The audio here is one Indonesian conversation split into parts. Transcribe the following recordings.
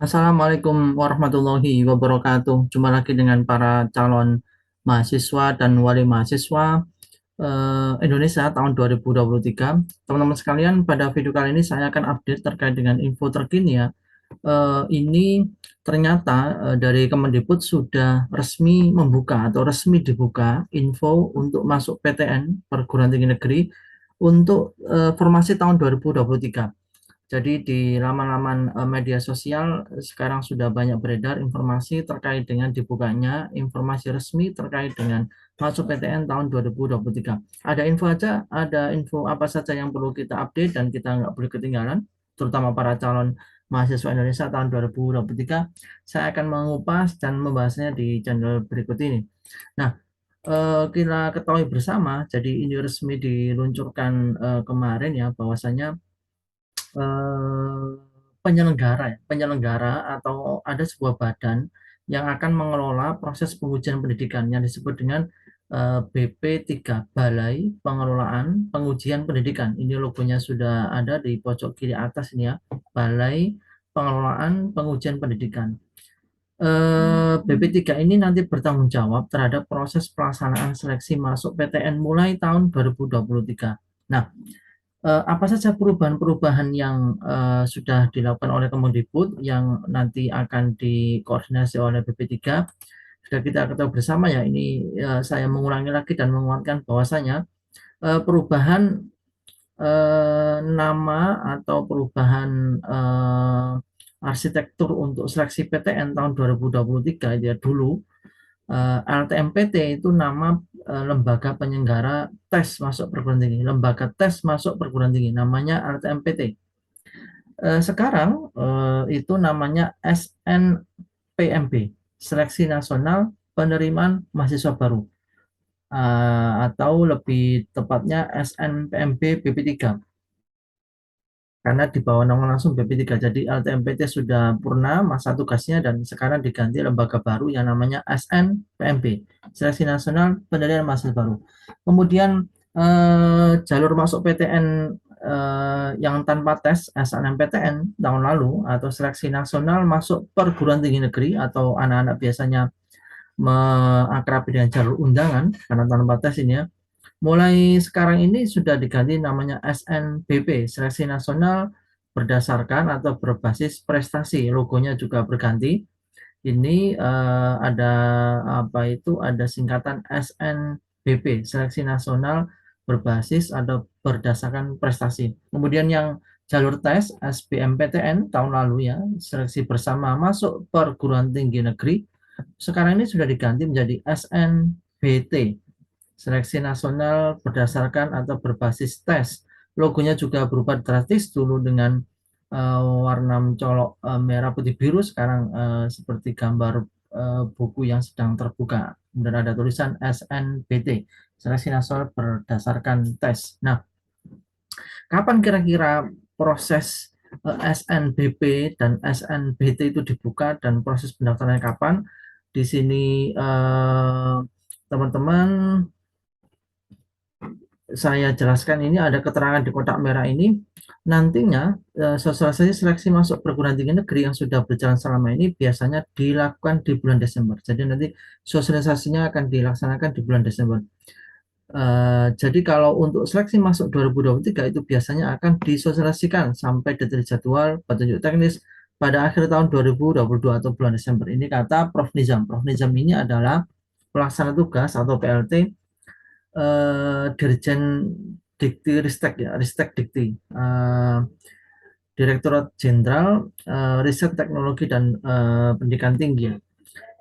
Assalamualaikum warahmatullahi wabarakatuh. Jumpa lagi dengan para calon mahasiswa dan wali mahasiswa Indonesia tahun 2023. Teman-teman sekalian, pada video kali ini saya akan update terkait dengan info terkini ya. Ini ternyata dari Kemendikbud sudah resmi membuka atau resmi dibuka info untuk masuk PTN perguruan tinggi negeri untuk formasi tahun 2023. Jadi di laman-laman media sosial sekarang sudah banyak beredar informasi terkait dengan dibukanya informasi resmi terkait dengan masuk PTN tahun 2023. Ada info aja, ada info apa saja yang perlu kita update dan kita nggak boleh ketinggalan, terutama para calon mahasiswa Indonesia tahun 2023. Saya akan mengupas dan membahasnya di channel berikut ini. Nah, kita ketahui bersama, jadi ini resmi diluncurkan kemarin ya, bahwasanya eh, penyelenggara atau ada sebuah badan yang akan mengelola proses pengujian pendidikan yang disebut dengan BP3, Balai Pengelolaan Pengujian Pendidikan. Ini logonya sudah ada di pojok kiri atas ini ya, Balai Pengelolaan Pengujian Pendidikan. BP3 ini nanti bertanggung jawab terhadap proses pelaksanaan seleksi masuk PTN mulai tahun 2023. Nah, apa saja perubahan-perubahan yang sudah dilakukan oleh Kemendikbud yang nanti akan dikoordinasi oleh BP3. Sudah kita ketahui bersama ya, ini saya mengulangi lagi dan menguatkan bahwasanya perubahan nama atau perubahan arsitektur untuk seleksi PTN tahun 2023 ya dulu. LTMPT itu nama lembaga penyelenggara tes masuk perguruan tinggi, lembaga tes masuk perguruan tinggi, namanya LTMPT. Sekarang itu namanya SNPMB, Seleksi Nasional Penerimaan Mahasiswa Baru, atau lebih tepatnya SNPMB BP3, karena di bawah nama langsung BP3. Jadi LTMPT sudah purna masa tugasnya dan sekarang diganti lembaga baru yang namanya SNPMB, Seleksi Nasional Penerimaan Mahasiswa Baru. Kemudian jalur masuk PTN yang tanpa tes SNMPTN tahun lalu atau Seleksi Nasional Masuk Perguruan Tinggi Negeri, atau anak-anak biasanya mengakrabi dengan jalur undangan karena tanpa tes ini ya. Mulai sekarang ini sudah diganti namanya SNBP, Seleksi Nasional Berdasarkan atau Berbasis Prestasi. Logonya juga berganti. Ini ada apa itu? Ada singkatan SNBP, Seleksi Nasional Berbasis atau Berdasarkan Prestasi. Kemudian yang jalur tes SBMPTN tahun lalu ya, Seleksi Bersama Masuk Perguruan Tinggi Negeri, sekarang ini sudah diganti menjadi SNBT, Seleksi Nasional Berdasarkan atau Berbasis Tes. Logonya juga berubah drastis, dulu dengan warna mencolok merah putih biru, sekarang seperti gambar buku yang sedang terbuka. Kemudian ada tulisan SNBT, Seleksi Nasional Berdasarkan Tes. Nah, kapan kira-kira proses SNBP dan SNBT itu dibuka dan proses pendaftarannya kapan? Di sini teman-teman saya jelaskan, ini ada keterangan di kotak merah ini. Nantinya sosialisasi seleksi masuk perguruan tinggi negeri yang sudah berjalan selama ini biasanya dilakukan di bulan Desember. Jadi nanti sosialisasinya akan dilaksanakan di bulan Desember. Jadi kalau untuk seleksi masuk 2023 itu biasanya akan disosialisasikan sampai detail jadwal petunjuk teknis pada akhir tahun 2022 atau bulan Desember. Ini kata Prof. Nizam. Prof. Nizam ini adalah pelaksana tugas atau PLT Dirjen Dikti Ristek ya, Ristek Dikti, Direktorat Jenderal Riset Teknologi dan Pendidikan Tinggi.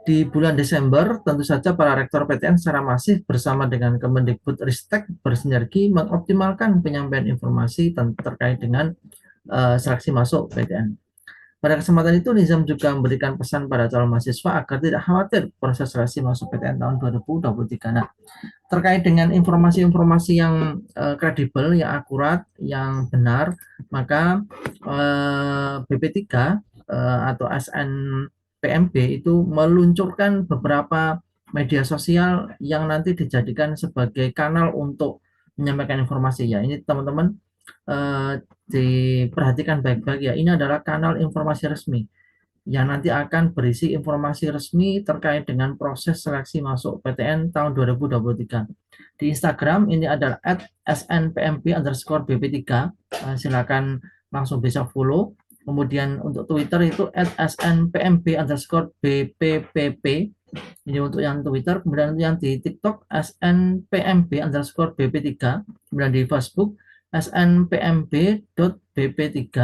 Di bulan Desember, tentu saja para rektor PTN secara masif bersama dengan Kemendikbud Ristek bersinergi mengoptimalkan penyampaian informasi terkait dengan seleksi masuk PTN. Pada kesempatan itu, Nizam juga memberikan pesan pada calon mahasiswa agar tidak khawatir proses seleksi masuk PTN tahun 2023. Nah, terkait dengan informasi-informasi yang kredibel, yang akurat, yang benar, maka BP3 atau SNPMB itu meluncurkan beberapa media sosial yang nanti dijadikan sebagai kanal untuk menyampaikan informasi ya. Ini teman-teman diperhatikan baik-baik ya. Ini adalah kanal informasi resmi yang nanti akan berisi informasi resmi terkait dengan proses seleksi masuk PTN tahun 2023. Di Instagram ini adalah @snpmb_bp3. Silakan langsung bisa follow. Kemudian untuk Twitter itu @snpmb_bppp. Ini untuk yang Twitter. Kemudian yang di TikTok snpmb_bp3. Kemudian di Facebook snpmb.bp3.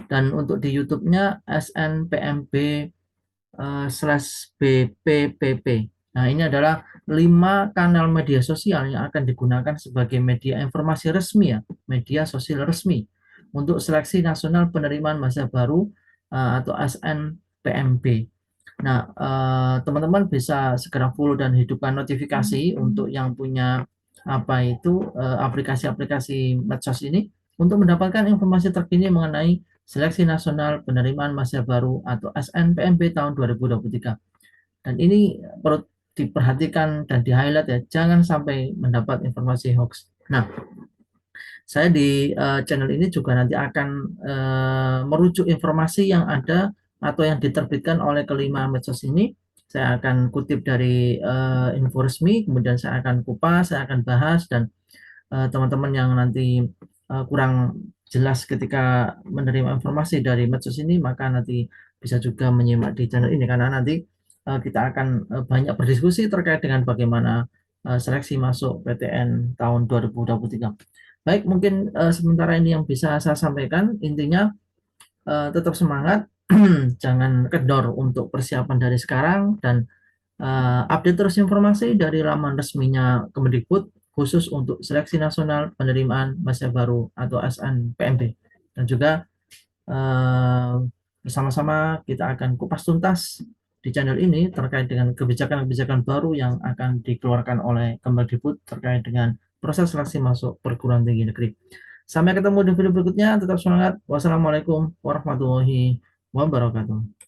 Dan untuk di YouTube-nya snpmb /bppp. Nah, ini adalah 5 kanal media sosial yang akan digunakan sebagai media informasi resmi ya, media sosial resmi untuk seleksi nasional penerimaan mahasiswa baru atau SNPMB. Nah, teman-teman bisa segera follow dan hidupkan notifikasi untuk yang punya apa itu aplikasi-aplikasi medsos ini untuk mendapatkan informasi terkini mengenai Seleksi Nasional Penerimaan Mahasiswa Baru atau SNPMB tahun 2023. Dan ini perlu diperhatikan dan di-highlight ya, jangan sampai mendapat informasi hoax. Nah, saya di channel ini juga nanti akan merujuk informasi yang ada atau yang diterbitkan oleh kelima medsos ini. Saya akan kutip dari info resmi, kemudian saya akan kupas, saya akan bahas, dan teman-teman yang nanti kurang jelas ketika menerima informasi dari medsos ini, maka nanti bisa juga menyimak di channel ini karena nanti kita akan banyak berdiskusi terkait dengan bagaimana seleksi masuk PTN tahun 2023. Baik, mungkin sementara ini yang bisa saya sampaikan. Intinya tetap semangat, jangan kendor untuk persiapan dari sekarang, dan update terus informasi dari laman resminya Kemendikbud khusus untuk Seleksi Nasional Penerimaan Mahasiswa Baru atau SNPMB. Dan juga bersama-sama kita akan kupas tuntas di channel ini terkait dengan kebijakan-kebijakan baru yang akan dikeluarkan oleh Kemendikbud terkait dengan proses seleksi masuk perguruan tinggi negeri. Sampai ketemu di video berikutnya, tetap semangat. Wassalamualaikum warahmatullahi wabarakatuh.